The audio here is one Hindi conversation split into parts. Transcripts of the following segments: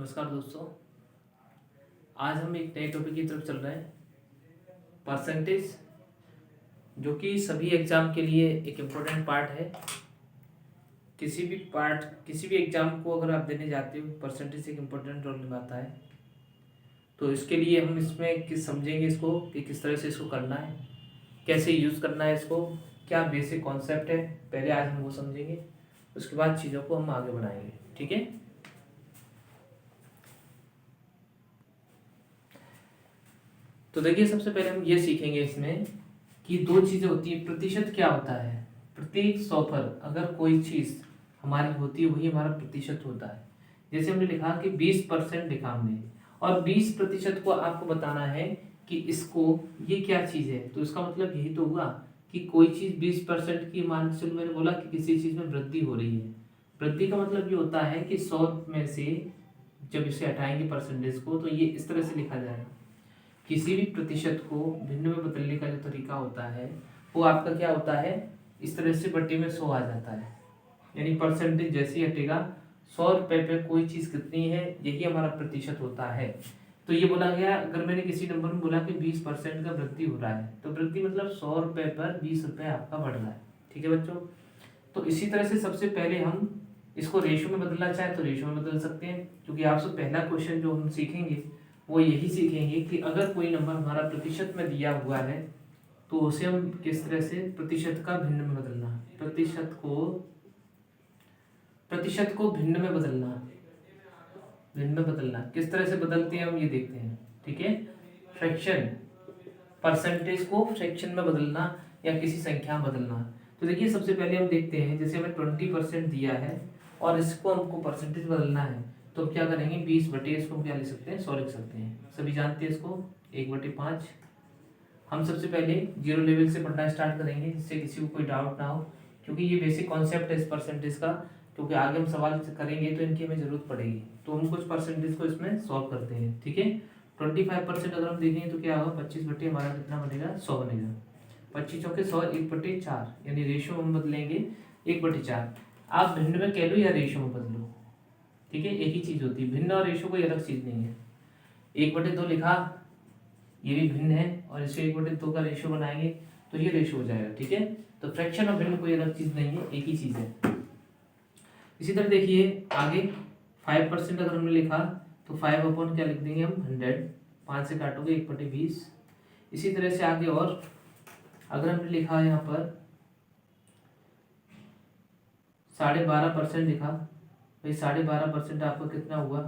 नमस्कार दोस्तों। आज हम एक नए टॉपिक की तरफ चल रहे हैं, परसेंटेज, जो कि सभी एग्जाम के लिए एक इम्पोर्टेंट पार्ट है। किसी भी एग्जाम को अगर आप देने जाते हो, परसेंटेज एक इम्पोर्टेंट रोल निभाता है। तो इसके लिए हम इसमें समझेंगे इसको कि किस तरह से इसको करना है, कैसे यूज़ करना है इसको, क्या बेसिक कॉन्सेप्ट है, पहले आज हम वो समझेंगे। उसके बाद चीज़ों को हम आगे बढ़ाएंगे। ठीक है। तो देखिए, सबसे पहले हम ये सीखेंगे इसमें कि दो चीज़ें होती है। प्रतिशत क्या होता है? प्रत्येक 100 पर अगर कोई चीज़ हमारी होती है, वही हमारा प्रतिशत होता है। जैसे हमने लिखा कि 20% लिखा हमने, और 20% को आपको बताना है कि इसको ये क्या चीज़ है। तो इसका मतलब यही तो हुआ कि कोई चीज़ 20% की, मान के चलो मैंने बोला कि किसी चीज़ में वृद्धि हो रही है। वृद्धि का मतलब ये होता है कि 100 में से जब इसे हटाएंगे परसेंटेज को, तो ये इस तरह से लिखा जाएगा। किसी भी प्रतिशत को भिन्न में बदलने का जो तरीका होता है वो आपका क्या होता है, इस तरह से बट्टे में 100 आ जाता है। यानी परसेंटेज जैसे ही हटेगा, 100 रुपये पे कोई चीज़ कितनी है, यही हमारा प्रतिशत होता है। तो ये बोला गया, अगर मैंने किसी नंबर में बोला कि 20% का वृद्धि हो रहा है, तो वृद्धि मतलब 100 रुपये पर 20 रुपये आपका बढ़ रहा है। ठीक है बच्चों। तो इसी तरह से सबसे पहले हम इसको रेशो में बदलना चाहें तो रेशो में बदल सकते हैं, क्योंकि आपसे पहला क्वेश्चन जो हम सीखेंगे वो यही सीखेंगे कि अगर कोई नंबर हमारा प्रतिशत में दिया हुआ है तो उसे हम किस तरह से प्रतिशत का भिन्न में बदलना, प्रतिशत को भिन्न में बदलना किस तरह से बदलते हैं हम ये देखते हैं। ठीक है। फ्रैक्शन, परसेंटेज को फ्रैक्शन में बदलना या किसी संख्या में बदलना। तो देखिए, सबसे पहले हम देखते हैं, जैसे हमें 20% दिया है और इसको हमको परसेंटेज बदलना है, तो क्या करेंगे, 20 बटे इसको क्या लिख सकते हैं, 100 लिख सकते हैं। सभी जानते हैं इसको, 1/5। हम सबसे पहले जीरो लेवल से पढ़ना स्टार्ट करेंगे, जिससे किसी को कोई डाउट ना हो, क्योंकि ये बेसिक कॉन्सेप्ट है इस परसेंटेज का। क्योंकि आगे हम सवाल करेंगे तो इनकी हमें जरूरत पड़ेगी। तो हम कुछ परसेंटेज को इसमें सॉल्व करते हैं। ठीक है। 25% अगर हम देखें तो क्या होगा, 25 बटे हमारा कितना बनेगा, 100 बनेगा। 25 चौके 100, 1/4, यानी रेशो हम बदलेंगे 1/4। आप भिन्न में कह लो या रेशो में बदलो, ठीक है, एक ही चीज होती है। भिन्न और रेशो कोई अलग चीज नहीं है। 1/2 लिखा, ये भी भिन्न है, और इसे 1/2 का रेशो बनाएंगे तो ये रेशो हो जाएगा। ठीक है। तो फ्रैक्शन और भिन्न कोई अलग चीज नहीं है, एक ही चीज है। इसी तरह देखिए आगे, 5% अगर हमने लिखा तो 5 अपॉन क्या लिख देंगे हम, 100। 5 से काटोगे 1/20। इसी तरह से आगे, और अगर हमने लिखा यहाँ पर 12.5% लिखा, भाई 12.5% आपका कितना हुआ,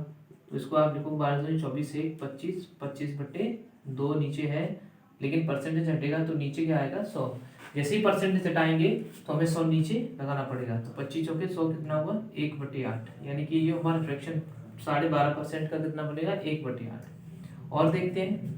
तो इसको आप लिखो 12 24 1 25, 25/2 नीचे है, लेकिन परसेंटेज हटेगा तो नीचे क्या आएगा, 100। जैसे ही परसेंटेज हटाएंगे तो हमें 100 नीचे लगाना पड़ेगा। तो 25 चौके 100 कितना हुआ, 1/8, यानी कि ये हमारा फ्रैक्शन 12.5% का कितना बनेगा, 1/8। और देखते हैं,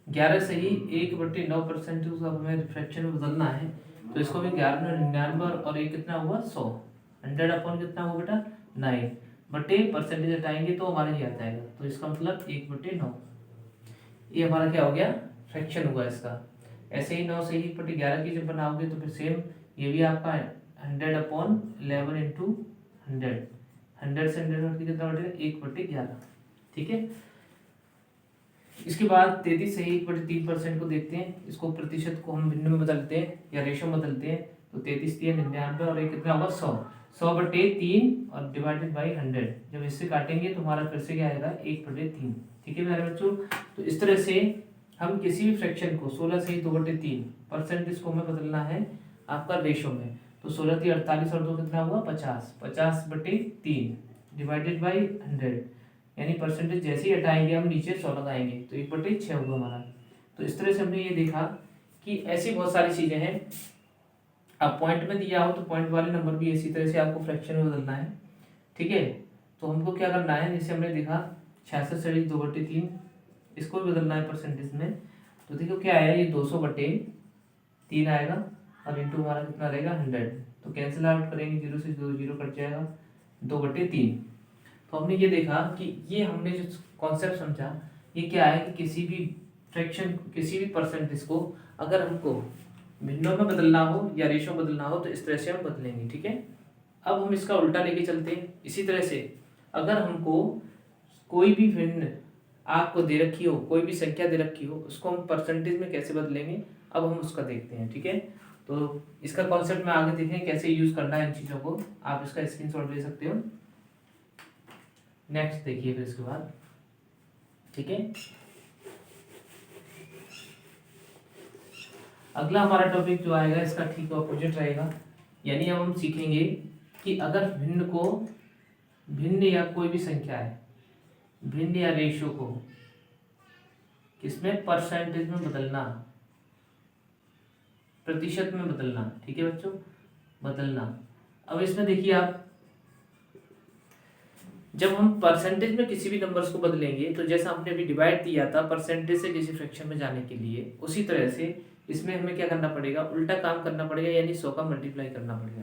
11 से ही 1/9% को हमें फ्रैक्शन में बदलना है, तो इसको भी 11 में 99, और ये कितना हुआ, 100। 100 अपॉन कितना हुआ बेटा, 9 बटे परसेंटेज हटाएंगे तो हमारा ही आ जाएगा। तो इसका मतलब 1/9, ये हमारा क्या हो गया, फ्रैक्शन हुआ इसका। ऐसे ही 9 से ही 1/11 की जब बनाओगे तो फिर सेम ये भी आपका 100/11 इंटू 100, 100 से 100 हट के कितना बटेगा, 1/11। ठीक है। इसके बाद 33 से ही 1/3% को देखते हैं, इसको प्रतिशत को हम भिन्न में बदलते हैं या रेशो में बदलते हैं। तो 33 3 99, और ये कितना होगा, 100। 100/3 और डिवाइडेड बाई 100, जब इससे काटेंगे तो हमारा फिर से क्या आएगा, 1/3। ठीक है मेरे बच्चों। तो इस तरह से हम किसी भी फ्रैक्शन को 16 से ही 2/3 परसेंटेज को हमें बदलना है आपका रेशो में। तो 16 थी 48, और 2 कितना हुआ, 50। 50/3 डिवाइडेड बाई 100, यानी परसेंटेज जैसे ही हटाएंगे हम नीचे 100 लगाएंगे तो 1/6 होगा हमारा। तो इस तरह से हमने ये देखा कि ऐसी बहुत सारी चीजें हैं। अब पॉइंट में दिया हो तो पॉइंट वाले नंबर भी इसी तरह से आपको फ्रैक्शन में बदलना है। ठीक है। तो हमको क्या करना है, जैसे हमने देखा 66 से 2/3, इसको भी बदलना है परसेंटेज में। तो देखो क्या है, ये 200/3 आएगा, और इंटू हमारा कितना रहेगा, 100। तो कैंसिल आउट करेंगे, 0 से 2 0 कट जाएगा, 2/3। तो हमने ये देखा कि ये हमने जो कॉन्सेप्ट समझा, ये क्या है कि किसी भी फ्रैक्शन, किसी भी परसेंटेज को अगर हमको भिन्नों में बदलना हो या रेशो बदलना हो तो इस तरह से हम बदलेंगे। ठीक है। अब हम इसका उल्टा लेके चलते हैं। इसी तरह से अगर हमको कोई भी भिन्न आपको दे रखी हो, कोई भी संख्या दे रखी हो, उसको हम परसेंटेज में कैसे बदलेंगे, अब हम उसका देखते हैं। ठीक है, तो इसका कॉन्सेप्ट में आगे देखें कैसे यूज करना है इन चीज़ों को। आप इसका स्क्रीनशॉट ले सकते हो। नेक्स्ट देखिए फिर इसके बाद। ठीक है, अगला हमारा टॉपिक जो आएगा इसका ठीक ऑपोजिट रहेगा। यानी अब हम सीखेंगे कि अगर भिन्न या कोई भी संख्या है, भिन्न या रेशियो को किसमें परसेंटेज में बदलना, प्रतिशत में बदलना। ठीक है बच्चों, बदलना। अब इसमें देखिए आप, जब हम परसेंटेज में किसी भी नंबर्स को बदलेंगे तो जैसा हमने अभी डिवाइड दिया था परसेंटेज से किसी फ्रैक्शन में जाने के लिए, उसी तरह से इसमें हमें क्या करना पड़ेगा, उल्टा काम करना पड़ेगा, यानी 100 का मल्टीप्लाई करना पड़ेगा।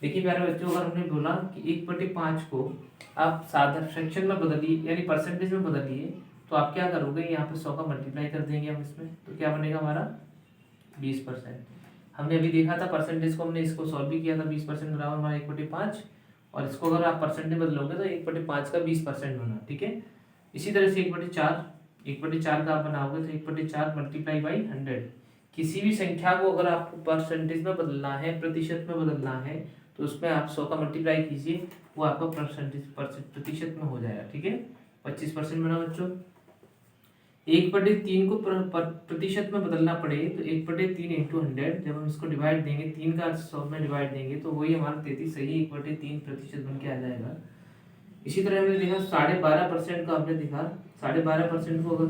देखिए प्यारे बच्चों, अगर हमने बोला कि 1/5 को आप साधारण फ्रैक्शन में बदलिए यानी परसेंटेज में बदलिए, तो आप क्या करोगे, यहाँ पे 100 का मल्टीप्लाई कर देंगे हम इसमें, तो क्या बनेगा हमारा 20%। हमने अभी देखा था परसेंटेज को, हमने इसको सॉल्व भी किया था, 20% बराबर हमारा 1/5, और इसको अगर आप परसेंटेज बदलोगे तो 1/5 का 20% बना। ठीक है, इसी तरह से 1/4 का आप बनाओगे तो 1/4 मल्टीप्लाई बाई 100। किसी भी संख्या को अगर आपको परसेंटेज में बदलना है, प्रतिशत में बदलना है, तो उसमें आप 100 का मल्टीप्लाई कीजिए, वो आपका प्रतिशत में हो जाएगा। ठीक है, 25% बना बच्चों। 1/3 को प्रतिशत में बदलना पड़े तो 1/3 इंटू 100, जब हम इसको डिवाइड देंगे, 3 का 100 में डिवाइड देंगे तो वही हमारा 33 सही 1/3% बन के आ जाएगा। इसी तरह हमने देखा 12.5% का, हमने देखा 12.5% को अगर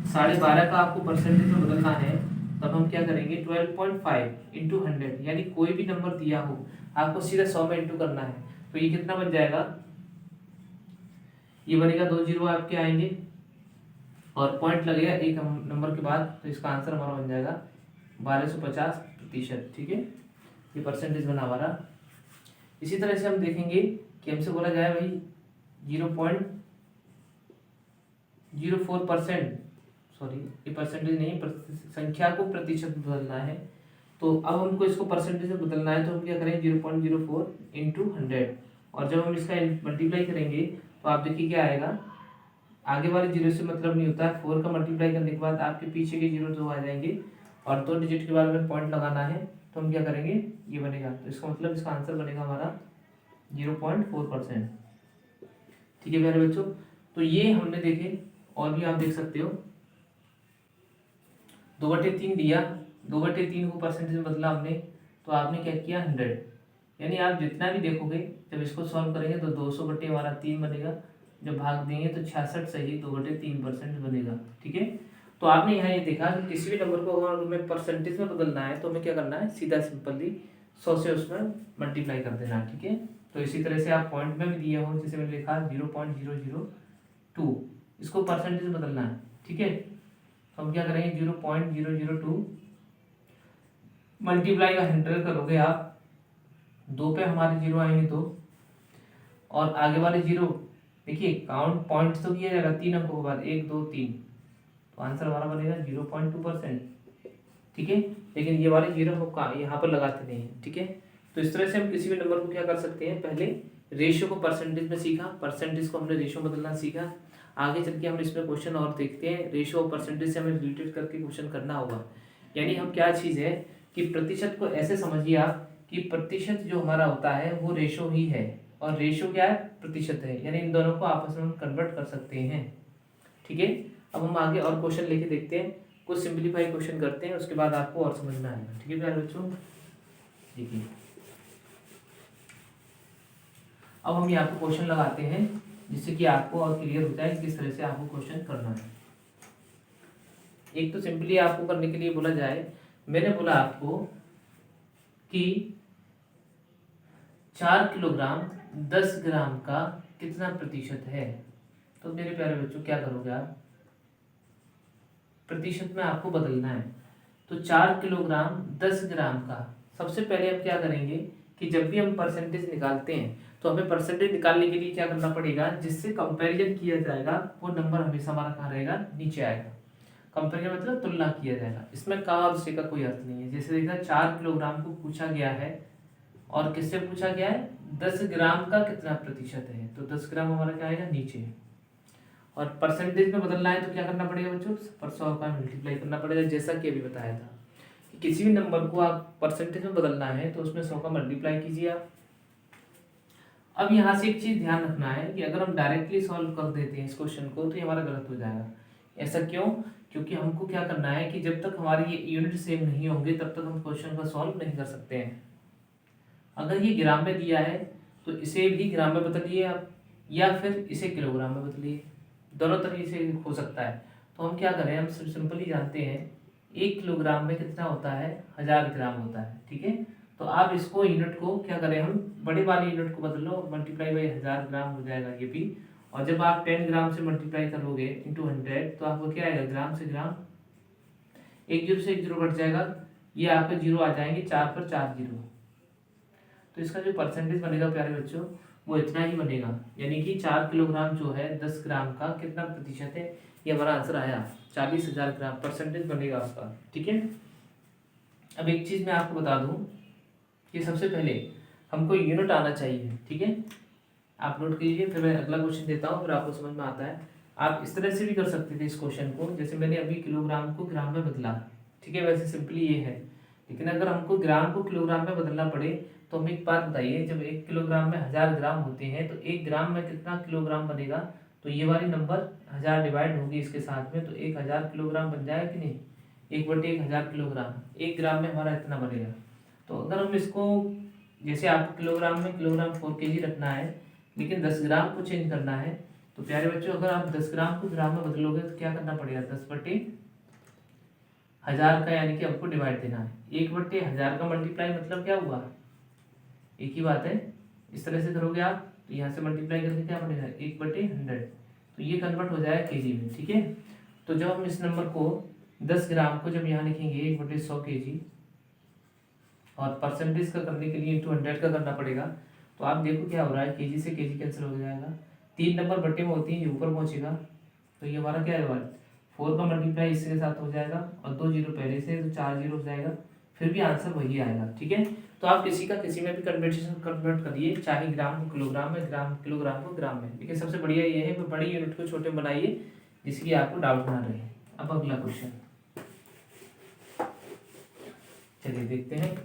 12.5 का आपको परसेंटेज में बदलना है, तब हम क्या करेंगे 12.5 इंटू 100, यानी कोई भी नंबर दिया हो आपको सीधा 100 में इंटू करना है, तो ये कितना बन जाएगा, ये बनेगा 2 जीरो आपके आएंगे और पॉइंट लगेगा एक नंबर के बाद, तो इसका आंसर हमारा बन जाएगा 1250%। ठीक है, ये परसेंटेज बना हमारा। इसी तरह से हम देखेंगे कि हमसे बोला जाए भाई 0.04%, सॉरी ये परसेंटेज नहीं, संख्या को प्रतिशत बदलना है, तो अब हमको इसको परसेंटेज में बदलना है, तो हम क्या करें 0.04 इंटू 100, और जब हम इसका मल्टीप्लाई करेंगे तो आप देखिए क्या आएगा, आगे वाले जीरो से मतलब नहीं होता है, 4 का मल्टीप्लाई करने के बाद आपके पीछे के जीरो 2 आ जाएंगे, और 2 डिजिट के बाद में पॉइंट लगाना है, तो हम क्या करेंगे ये बनेगा, तो इसका मतलब इसका आंसर बनेगा हमारा 0.4%। ठीक है प्यारे बच्चों, तो ये हमने देखे, और भी आप देख सकते हो 2/3 दिया, 2/3 को परसेंटेज में बदला हमने, तो आपने क्या किया 100, यानी आप जितना भी देखोगे जब इसको सॉल्व करेंगे तो 200 हमारा 3 बनेगा, जब भाग देंगे तो 66 सही 2/3% बनेगा। ठीक है, तो आपने यहाँ ये देखा कि किसी भी नंबर को अगर हमें परसेंटेज में बदलना है तो हमें क्या करना है, सीधा सिंपली 100 से उसमें मल्टीप्लाई कर देना है। ठीक है, तो इसी तरह से आप पॉइंट में भी दिए हो, जैसे मैंने लिखा 0.002, इसको परसेंटेज में बदलना है। ठीक है, तो हम क्या करेंगे 0.002 मल्टीप्लाई का 100 करोगे आप, 2 पे हमारे जीरो आएंगे 2, और आगे वाले जीरो देखिए काउंट पॉइंट तो किया जाएगा 3 अंकों के बाद 1 2 3, तो आंसर हमारा बनेगा 0.2%। ठीक है, लेकिन ये वाले जीरो को यहाँ पर लगाते नहीं है। ठीक है, तो इस तरह से हम किसी भी नंबर को क्या कर सकते हैं, पहले रेशियो को परसेंटेज में सीखा, परसेंटेज को हमने रेशियो बदलना सीखा, आगे चल के हम इसमें क्वेश्चन और देखते हैं, रेशियो और परसेंटेज से हमें रिलेटेड करके क्वेश्चन करना होगा। यानी हम क्या चीज़ है कि प्रतिशत को ऐसे समझिए आप कि प्रतिशत जो हमारा होता है वो रेशियो ही है, और रेशियो क्या है, प्रतिशत है, यानी इन दोनों को आपस में हम कन्वर्ट कर सकते हैं। ठीक है, अब हम आगे और क्वेश्चन लेके देखते हैं, कुछ सिंप्लीफाई क्वेश्चन करते हैं, उसके बाद आपको और समझ में आएगा। ठीक है प्यारे बच्चों, देखिए अब हम यहाँ पे क्वेश्चन लगाते हैं जिससे कि आपको और क्लियर हो जाए किस तरह से आपको क्वेश्चन करना है। एक तो सिंपली आपको करने के लिए बोला जाए, मैंने बोला आपको कि 4 किलोग्राम 10 ग्राम का कितना प्रतिशत है, तो मेरे प्यारे बच्चों क्या करोगे आप, प्रतिशत में आपको बदलना है, तो 4 किलोग्राम 10 ग्राम का, सबसे पहले हम क्या करेंगे कि जब भी हम परसेंटेज निकालते हैं तो हमें परसेंटेज निकालने के लिए क्या करना पड़ेगा, जिससे कंपैरिजन किया जाएगा वो नंबर हमेशा हमारा कहाँ रहेगा, नीचे आएगा। कंपैरिजन मतलब तुलना किया जाएगा, इसमें का और से का कोई अर्थ नहीं है। जैसे देखा 4 किलोग्राम को पूछा गया है और किससे पूछा गया है, 10 ग्राम का कितना प्रतिशत है, तो 10 ग्राम हमारा क्या आएगा नीचे, और परसेंटेज में बदलना है तो क्या करना पड़ेगा बच्चों, पर 100 का मल्टीप्लाई करना पड़ेगा, जैसा कि अभी बताया था कि किसी भी नंबर को आप परसेंटेज में बदलना है तो उसमें 100 का मल्टीप्लाई कीजिए आप। अब यहाँ से एक चीज़ ध्यान रखना है कि अगर हम डायरेक्टली सॉल्व कर देते हैं इस क्वेश्चन को तो ये हमारा गलत हो जाएगा। ऐसा क्यों, क्योंकि हमको क्या करना है कि जब तक हमारी ये यूनिट सेम नहीं होंगे तब तक हम क्वेश्चन को सॉल्व नहीं कर सकते हैं। अगर ये ग्राम में दिया है तो इसे भी ग्राम में बदलिए आप, या फिर इसे किलोग्राम में बदलिए, दोनों तरीके से हो सकता है। तो हम क्या करें, हम सिंपली जानते हैं 1 किलोग्राम में कितना होता है, 1000 ग्राम होता है, ठीक है। तो आप इसको यूनिट को क्या करें, हम बड़े वाले यूनिट को बदलो, मल्टीप्लाई बाई 1000 ग्राम हो जाएगा ये भी, और जब आप 10 ग्राम से मल्टीप्लाई करोगे इंटू 100 तो आपको क्या आएगा, ग्राम से ग्राम, एक जीरो से एक जीरो कट जाएगा, ये आपके जीरो आ जाएंगे, 4 पर 4 जीरो, तो इसका जो परसेंटेज बनेगा प्यारे बच्चों वो इतना ही बनेगा, यानी कि 4 किलोग्राम जो है 10 ग्राम का कितना प्रतिशत है, ये हमारा आंसर आया 40,000 ग्राम परसेंटेज बनेगा उसका, ठीक है। अब एक चीज़ मैं आपको बता दूं कि सबसे पहले हमको यूनिट आना चाहिए, ठीक है। आप नोट कीजिए, फिर मैं अगला क्वेश्चन देता हूँ, फिर आपको समझ में आता है। आप इस तरह से भी कर सकते थे इस क्वेश्चन को, जैसे मैंने अभी किलोग्राम को ग्राम में बदला, ठीक है, वैसे सिंपली ये है। लेकिन अगर हमको ग्राम को किलोग्राम में बदलना पड़े तो हमें एक बात बताइए, जब 1 किलोग्राम में 1000 ग्राम होते हैं तो 1 ग्राम में कितना किलोग्राम बनेगा, तो ये वाली नंबर 1000 डिवाइड होगी इसके साथ में, तो 1000 किलोग्राम बन जाएगा कि नहीं, 1/1000 किलोग्राम, 1 ग्राम में हमारा इतना बनेगा। तो अगर हम इसको, जैसे आपको किलोग्राम में किलोग्राम 4 kg रखना है, लेकिन 10 ग्राम को चेंज करना है, तो प्यारे बच्चों अगर आप 10 ग्राम को ग्राम में बदलोगे तो क्या करना पड़ेगा, 10/1000 का, यानी कि आपको डिवाइड देना है, 1/1000 का मल्टीप्लाई मतलब क्या हुआ, एक ही बात है। इस तरह से करोगे आप तो यहाँ से मल्टीप्लाई करके क्या बनेगा, 1/100, तो ये कन्वर्ट हो जाएगा केजी में, ठीक है। तो जब हम इस नंबर को 10 ग्राम को जब यहाँ लिखेंगे 1/100 kg, और परसेंटेज का करने के लिए इंटू 100 का करना पड़ेगा, तो आप देखो क्या हो रहा है, केजी से केजी कैंसिल हो जाएगा, 3 नंबर बटे में होती है, ये ऊपर पहुंचेगा, तो ये हमारा क्या है, 4 का मल्टीप्लाई इसके साथ हो जाएगा, और 2 जीरो पहले से, तो 4 जीरो हो जाएगा, फिर भी आंसर वही आएगा, ठीक है। तो आप किसी का किसी में भी कन्वर्ट करिए, चाहे ग्राम को किलोग्राम में, किलोग्राम को ग्राम में, लेकिन सबसे बढ़िया ये है कि बड़ी यूनिट को छोटे बनाइए जिसकी आपको डाउट ना रहे। अब अगला क्वेश्चन चलिए देखते हैं।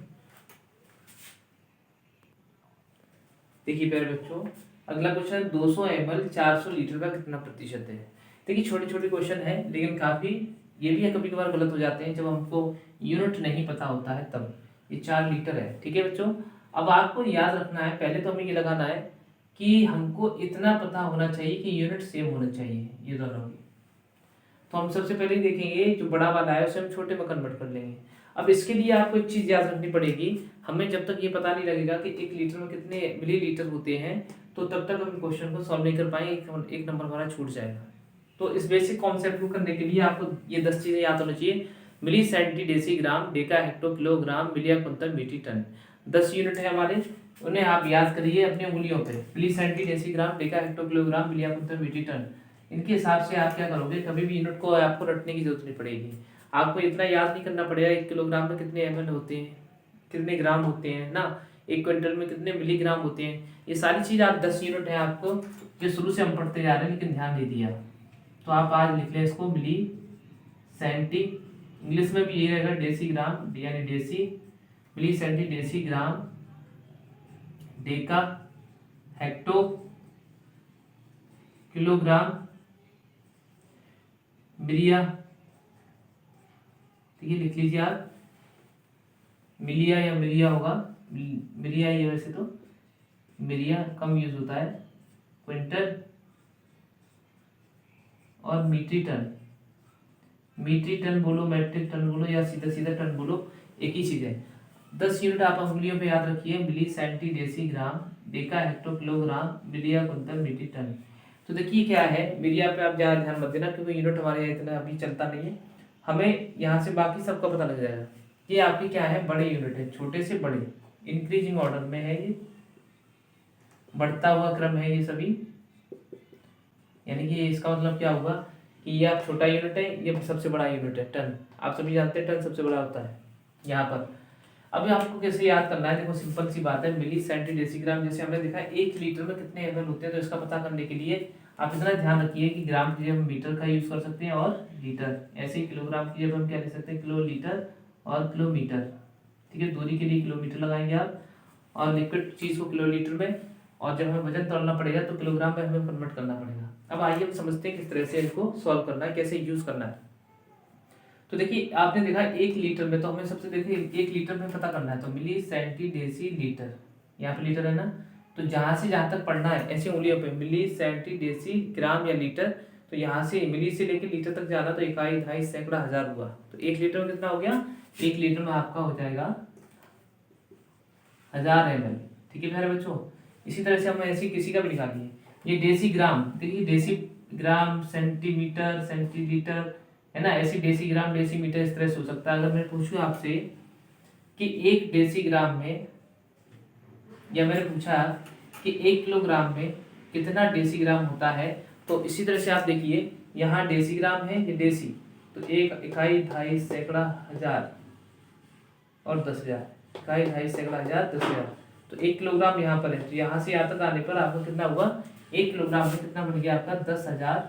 देखिए प्यारे बच्चों, अगला क्वेश्चन 200 ml 400 लीटर का कितना प्रतिशत है। देखिए छोटे छोटे क्वेश्चन है, लेकिन काफी ये भी है कभी कभार गलत हो जाते हैं जब हमको यूनिट नहीं पता होता है तब। ये 4 लीटर है, ठीक है बच्चों। अब आपको याद रखना है, पहले तो हमें ये लगाना है कि हमको इतना पता होना चाहिए कि यूनिट सेम होना चाहिए ये दोनों की। तो हम सबसे पहले देखेंगे जो बड़ा वाला है उसे हम छोटे में कन्वर्ट कर लेंगे। अब इसके लिए आपको एक चीज याद रखनी पड़ेगी, हमें जब तक ये पता नहीं लगेगा कि 1 लीटर में कितने मिलीलीटर होते हैं तो तब तक हम क्वेश्चन को सॉल्व नहीं कर पाएंगे, एक नंबर हमारा छूट जाएगा। तो इस बेसिक कॉन्सेप्ट को करने के लिए आपको ये 10 चीजें याद होनी चाहिए। Milli centi decigram, deca hecto kilogram, मिलिया कुंतल मीट्री टन, 10 यूनिट है हमारे, उन्हें आप याद करिए अपनी उंगलियों पे। Milli centi decigram, deca hecto kilogram, मिलिया कुंतल मीट्री टन, इनके हिसाब से आप क्या करोगे, कभी भी यूनिट को आपको रटने की जरूरत नहीं पड़ेगी। आपको इतना याद नहीं करना पड़ेगा 1 किलोग्राम में कितने ml होते हैं, कितने ग्राम होते हैं ना, 1 क्विंटल में कितने मिलीग्राम होते हैं, ये सारी चीज़ आप 10 यूनिट है आपको, जो शुरू से हम पढ़ते जा रहे हैं लेकिन ध्यान नहीं दिया। तो आप आज लिख लें इसको मिली सेंटी, इंग्लिश में भी यही रहेगा डेसीग्राम, यानी deci, milli centi decigram, deca hecto kilogram, मिलिया, ठीक है लिख लीजिए आप, मिलिया या मिलिया होगा, मिलिया ही है वैसे तो, मिलिया कम यूज होता है, क्विंटल और मीट्रिक टन, मीट्रिक टन बोलो, मैट्रिक टन बोलो, या सीधा सीधा टन बोलो, एक ही चीज है। 10 यूनिट आप उंगलियों पे याद रखिए, milli centi decigram, deca hecto kilogram, मिलिया कुंतल मीट्रिक टन। तो देखिए क्या है, मिलिया पे आप ज़्यादा ध्यान मत देना क्योंकि यूनिट हमारे यहाँ इतना अभी चलता नहीं है, हमें यहाँ से बाकी सबका पता लग जाएगा। ये आपकी क्या है, बड़े यूनिट है, छोटे से बड़े, इंक्रीजिंग ऑर्डर में है, ये बढ़ता हुआ क्रम है ये सभी, यानी कि इसका मतलब क्या होगा कि ये आप छोटा यूनिट है, ये सबसे बड़ा यूनिट है टन, आप सभी जानते हैं टन सबसे बड़ा होता है यहाँ पर। अभी आपको कैसे याद करना है, देखो सिंपल सी बात है, मिली सेंटी डेसीग्राम जैसे हमने देखा 1 लीटर में कितने एमएल होते हैं, तो इसका पता करने के लिए आप इतना ध्यान रखिए कि ग्राम की जगह हम मीटर का यूज कर सकते हैं और लीटर, ऐसे ही किलोग्राम की जगह हम क्या लिख सकते हैं, किलो लीटर और किलोमीटर। ठीक है, दूरी के लिए किलोमीटर लगाएंगे आप, और लिक्विड चीज को किलोलीटर में, और जब हमें वजन तोलना पड़ेगा तो किलोग्राम में हमें कन्वर्ट करना पड़ेगा। अब आइए हम समझते हैं किस तरह से इसको सॉल्व करना है, कैसे यूज करना है। तो देखिए आपने देखा 1 लीटर में, तो हमें सबसे देखिए 1 लीटर में पता करना है, तो मिली सेंटी डेसी लीटर, यहाँ पे लीटर है ना, तो जहां से जहां तक पढ़ना है ऐसे उंगलियों पे, मिली सेंटी डेसी ग्राम या लीटर, तो यहाँ से मिली से लेकर लीटर तक जाना, तो इकाई ढाई सैकड़ा हजार हुआ, तो 1 लीटर में कितना हो गया, 1 लीटर में आपका हो जाएगा 1000 ml। ठीक है प्यारे बच्चों, इसी तरह से हम ऐसी किसी का भी निकालिए, ये डेसी ग्राम, देखिए डेसी ग्राम, सेंटीमीटर, सेंटीलीटर, है ना, ऐसी डेसी ग्राम, डेसी मीटर, इस तरह से हो सकता है। अगर मैं पूछूं आपसे कि 1 डेसीग्राम में, या मैंने पूछा कि 1 किलोग्राम में कितना डेसीग्राम होता है, तो इसी तरह से आप देखिए यहाँ डेसीग्राम है, ये डेसी, तो 1 इकाई ढाई सैकड़ा हजार और 10,000, इकाई ढाई सैकड़ा हजार 10,000, तो 1 किलोग्राम यहाँ पर है, तो यहाँ से यहाँ तक आने पर आपका कितना हुआ, 1 किलोग्राम में कितना बन गया आपका 10,000,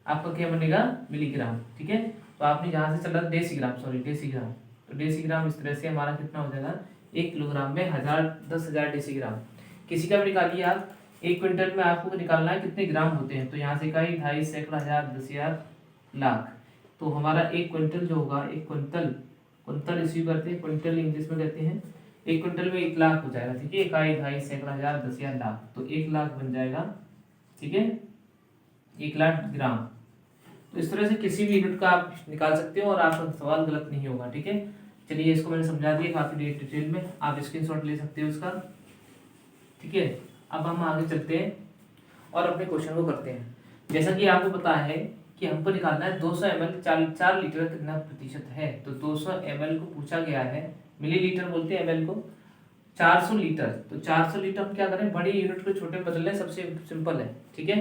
आपका क्या बनेगा, मिलीग्राम। ठीक है, तो आपने जहां से चला डेसीग्राम, सॉरी डेसीग्राम, तो डेसीग्राम इस तरह से हमारा कितना हो जाएगा, 1 किलोग्राम में 10,000 डेसीग्राम। किसी का भी निकालिए आप, 1 क्विंटल में आपको निकालना है कितने ग्राम होते हैं, तो यहाँ से इकाई ढाई सैकड़ा हजार 10,000 लाख, तो हमारा 1 क्विंटल जो होगा, 1 क्विंटल, क्विंटल इसी करते हैं, क्विंटल इंग्लिश में कहते हैं, 1 क्विंटल में 1 लाख हो जाएगा। ठीक है, इकाई ढाई सैकड़ा हजार 10,000 लाख, तो 1 लाख बन जाएगा। ठीक है, 1 लाख ग्राम। तो इस तरह से किसी भी यूनिट का आप निकाल सकते हो और आपका सवाल गलत नहीं होगा। ठीक है, चलिए इसको मैंने समझा दिया काफी डिटेल में, आप स्क्रीनशॉट ले सकते हो इसका। ठीक है, अब हम आगे चलते हैं और अपने क्वेश्चन को करते हैं। जैसा कि आपको पता है कि हमको निकालना है 200 ml 4 लीटर कितना प्रतिशत है, तो 200 ml को पूछा गया है, मिलीलीटर बोलते हैं ml को, 400 लीटर, तो 400 लीटर हम क्या करें, बड़ी यूनिट को छोटे में बदलने, सबसे सिंपल है। ठीक है,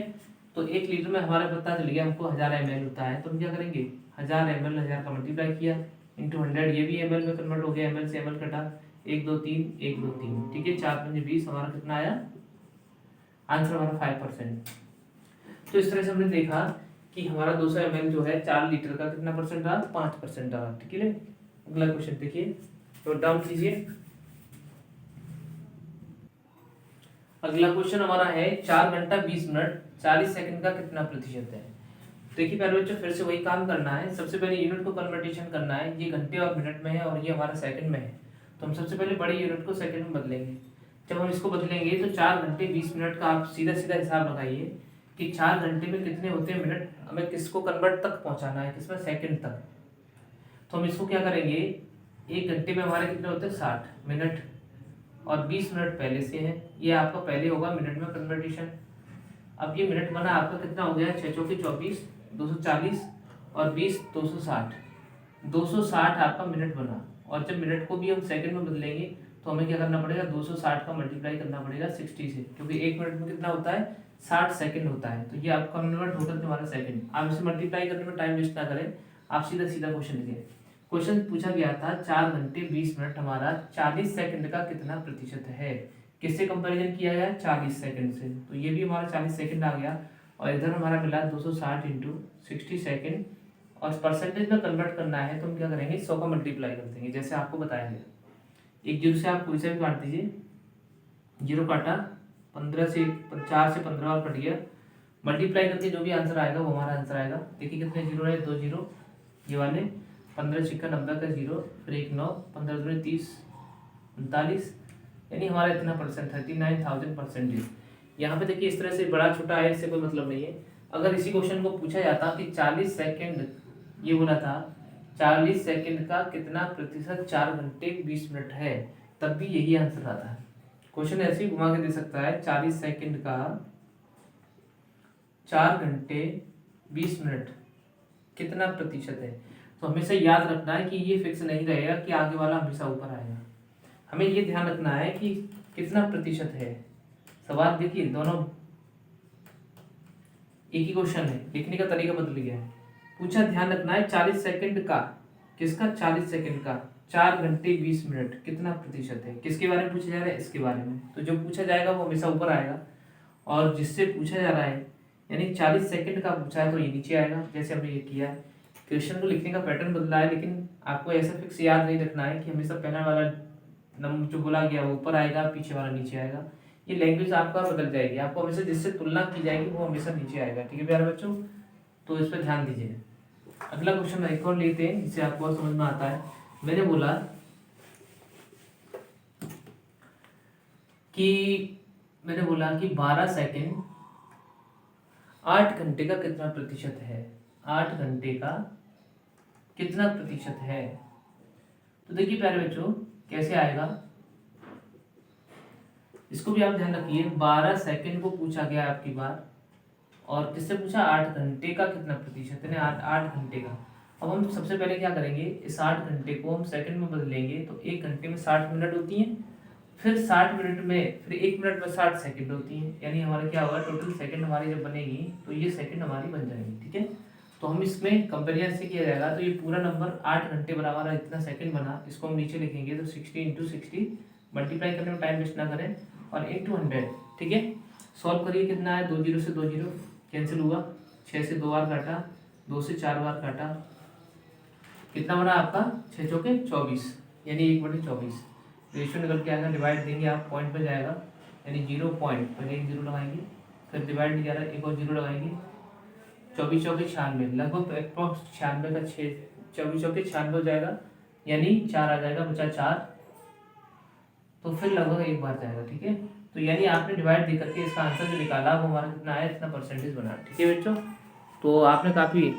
तो 1 लीटर में हमारे पता चल गया हमको 1000 ml होता है, तो हम क्या करेंगे, 1000 ml 1000 का मल्टीप्लाई किया इंटू 100, ये भी ml में कन्वर्ट हो गया, ml से ml कटा, 1 2 3 1 2 3। ठीक है, 4 5 20, हमारा कितना आया आंसर, हमारा 5%। तो इस तरह से हमने देखा कि हमारा 200 ml जो है 4 लीटर का कितना परसेंट रहा, 5% रहा। ठीक है, अगला क्वेश्चन देखिए, नोट डाउन कीजिए। अगला क्वेश्चन हमारा है 4 घंटा 20 मिनट 40 सेकंड का कितना प्रतिशत है। देखिए पहले बच्चों फिर से वही काम करना है, सबसे पहले यूनिट को कन्वर्टेशन करना है, ये घंटे और मिनट में है और ये हमारा सेकंड में है, तो हम सबसे पहले बड़ी यूनिट को सेकंड में बदलेंगे। जब हम इसको बदलेंगे तो 4 घंटे 20 मिनट का आप सीधा सीधा हिसाब लगाइए कि 4 घंटे में कितने होते हैं मिनट, हमें किसको कन्वर्ट तक पहुंचाना है, किसमें, सेकंड तक। तो हम इसको क्या करेंगे, 1 घंटे में हमारे कितने होते हैं 60 मिनट, और 20 मिनट पहले से है, ये आपका पहले होगा मिनट में कन्वर्टेशन। अब ये मिनट बना आपका कितना हो गया, 6 चौके 24, 240 और 20 260, 260 आपका मिनट बना। और जब मिनट को भी हम सेकंड में बदलेंगे तो हमें क्या करना पड़ेगा, 260 का मल्टीप्लाई करना पड़ेगा 60 से, क्योंकि 1 मिनट में कितना होता है 60 सेकंड होता है, तो ये आपका कन्वर्ट होगा तुम्हारा सेकंड। आप इसे मल्टीप्लाई करने में टाइम वेस्ट ना करें, आप सीधा सीधा क्वेश्चन लिखें। क्वेश्चन पूछा गया था 4 घंटे 20 मिनट हमारा 40 सेकंड का कितना प्रतिशत है, किससे कंपैरिजन किया गया, 40 सेकंड से, तो ये भी हमारा 40 सेकंड आ गया, और इधर हमारा मिला 260 इंटू 60 सेकेंड, और परसेंटेज में कन्वर्ट करना है तो हम क्या करेंगे, 100 का मल्टीप्लाई कर देंगे, जैसे आपको बताया गया। एक जीरो से आप कोई से भी काट दीजिए, जीरो काटा, 15 से 4 से 15 और कट गया, मल्टीप्लाई करके जो भी आंसर आएगा वो हमारा आंसर आएगा। देखिए कितने जीरो है, 2 जीरो ये वाले, 15 छिक्का 90 का जीरो, फिर 1 9, 15 दूनी 30 39, यानी हमारा इतना परसेंट 39,000 परसेंटेज। यहाँ पे देखिए इस तरह से बड़ा छोटा है, इससे कोई मतलब नहीं है। अगर इसी क्वेश्चन को पूछा जाता कि 40 सेकंड, ये बोला था 40 सेकंड का कितना प्रतिशत 4 घंटे 20 मिनट है, तब भी यही आंसर आता है। क्वेश्चन ऐसे ही घुमा के दे सकता है, 40 सेकंड का 4 घंटे 20 मिनट कितना प्रतिशत है, तो हमेशा याद रखना है कि ये फिक्स नहीं रहेगा कि आगे वाला हमेशा ऊपर आएगा, हमें ये ध्यान रखना है कि कितना प्रतिशत है। सवाल देखिए दोनों एक ही क्वेश्चन है, लिखने का तरीका बदल गया है। पूछा, ध्यान रखना है 40 सेकंड का, किसका, 40 सेकंड का 4 घंटे 20 मिनट कितना प्रतिशत है, किसके बारे में पूछा जा रहा है, इसके बारे में। तो जो पूछा जाएगा वो हमेशा ऊपर आएगा, और जिससे पूछा जा रहा है यानी 40 सेकंड का पूछा है तो ये नीचे आएगा। जैसे हमने ये किया है, क्वेश्चन को लिखने का पैटर्न बदला है, लेकिन आपको ऐसा फिक्स याद नहीं रखना है कि हमेशा पहला वाला नंबर जो बोला गया वो ऊपर आएगा, पीछे वाला नीचे आएगा। ये लैंग्वेज आपका बदल जाएगी, आपको हमेशा जिससे तुलना की जाएगी वो हमेशा नीचे आएगा। ठीक है प्यारे बच्चों, तो इस पर ध्यान दीजिए। अगला क्वेश्चन एक और लेते हैं, जिससे आपको और समझ में आता है। मैंने बोला कि 12 सेकंड 8 घंटे का कितना प्रतिशत है, 8 घंटे का कितना प्रतिशत है। तो देखिए प्यारे बच्चों कैसे आएगा, इसको भी आप ध्यान रखिए। 12 सेकंड को पूछा गया आपकी बार, और किससे पूछा, 8 घंटे का कितना प्रतिशत है, 8 घंटे का। अब हम सबसे पहले क्या करेंगे, इस 8 घंटे को हम सेकंड में बदलेंगे। तो 1 घंटे में 60 मिनट होती हैं, फिर 60 मिनट में, फिर 1 मिनट में 60 सेकंड होती हैं। यानी हमारा क्या होगा, टोटल सेकंड हमारी जब बनेगी तो ये सेकंड हमारी बन जाएगी। ठीक है, तो हम इसमें कंपेरिजन से किया जाएगा। तो ये पूरा नंबर 8 घंटे बराबर है इतना सेकंड बना, इसको हम नीचे लिखेंगे। तो 60 इंटू 60, मल्टीप्लाई करने में टाइम वेस्ट ना करें, और इंटू 100। ठीक है, सॉल्व करिए, कितना है, 2 जीरो से 2 जीरो कैंसिल हुआ, 6 से 2 बार काटा, 2 से 4 बार काटा, कितना बना आपका, 6 चौके 24, यानी 1/24। रेशियो निकल के आएगा, डिवाइड देंगे आप, पॉइंट पे जाएगा, यानी 0 पॉइंट, पहले 1 जीरो लगाएंगे, फिर डिवाइड नहीं जा रहा है, एक और जीरो लगाएंगे। 24 चौके 96, लगभग अप्रॉक्स 96 का 6, 24 चौके 96 हो जाएगा, यानी 4 आ जाएगा, बचा 4, तो फिर लगभग 1 बार जाएगा। ठीक है, तो यानी आपने डिवाइड दे करके इसका आंसर जो निकाला वो हमारा कितना आया, इतना परसेंटेज बना। ठीक है बच्चों, तो आपने काफ़ी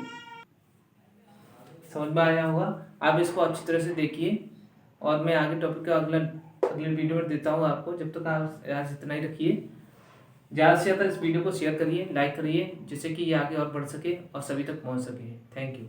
समझ में आया होगा। आप इसको अच्छी तरह से देखिए, और मैं आगे टॉपिक का अगले वीडियो में देता हूँ आपको। जब तक आप आज इतना ही रखिए, ज़्यादा से ज़्यादा इस वीडियो को शेयर करिए, लाइक करिए, जिससे कि ये आगे और बढ़ सके और सभी तक पहुँच सके। Thank you.